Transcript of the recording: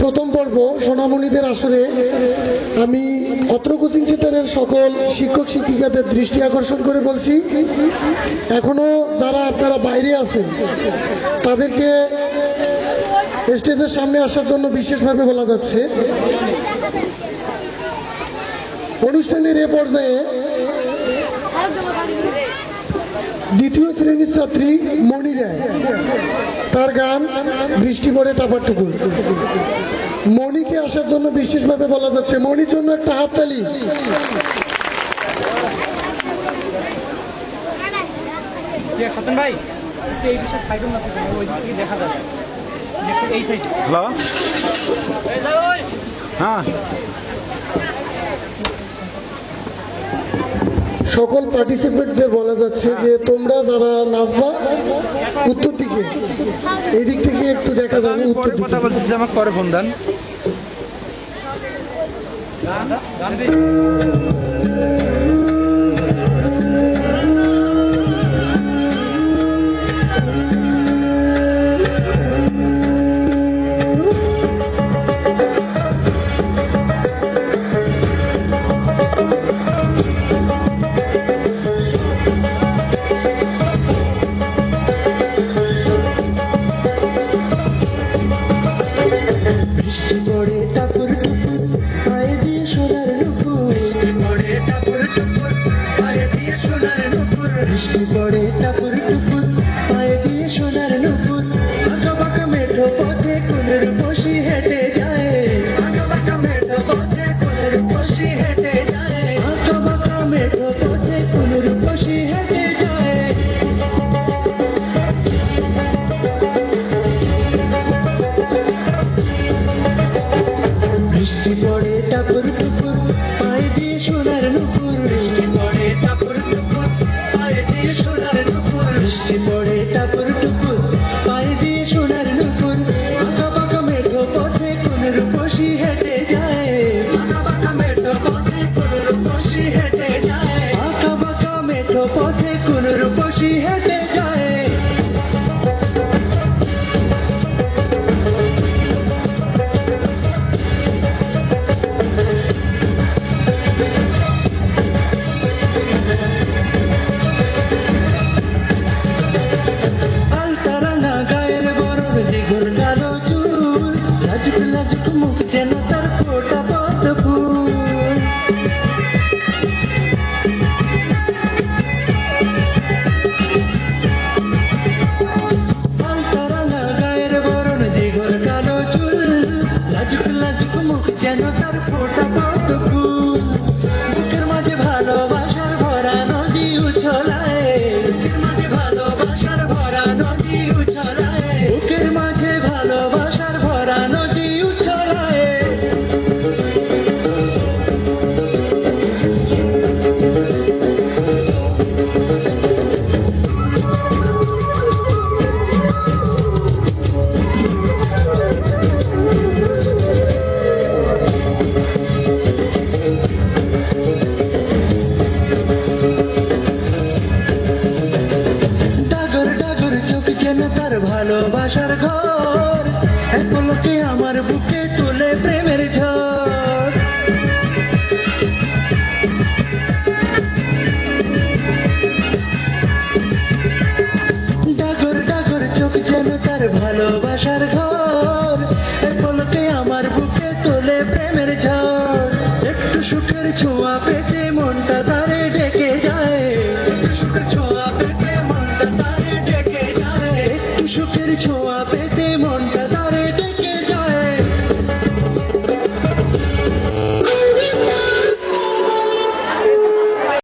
প্রথম পর্ব সোনামণিদের আসরে আমি অত্র কোচিং সেন্টারের সকল শিক্ষক শিক্ষিকাদের দৃষ্টি আকর্ষণ করে বলছি, এখনো যারা আপনারা বাইরে আছেন তাদেরকে স্টেজের সামনে আসার জন্য বিশেষভাবে বলা যাচ্ছে। অনুষ্ঠানের এ পর্যায়ে দ্বিতীয় শ্রেণীর ছাত্রী মণি রায়, তার গান বৃষ্টি পড়ে টাপার টুকুর। মণিকে আসার জন্য বিশেষভাবে বলা যাচ্ছে। মণির জন্য একটা হাততালি। সত্যেন ভাই এই বিষয়ে সাইড আছে, ওই দিকে দেখা যাবে এই সাইড। হ্যালো, হ্যাঁ, সকল পার্টিসিপেন্টদের বলা যাচ্ছে যে তোমরা যারা নাচবা উত্তর দিকে, এই দিক থেকে একটু দেখা যাবে উত্তর দিকে। কথা বলছি, আমাকে পরে ফোন দেন। ভালোবাসার ঘর এক পলকে আমার বুকে তুলে প্রেমের ঝড়। ডাগর ডাগর চোখ যেন তার ভালোবাসার ঘর, এক পলকে আমার বুকে তোলে প্রেমের ঝড়। একটু সুখের ছোঁয়া পেতে মনটা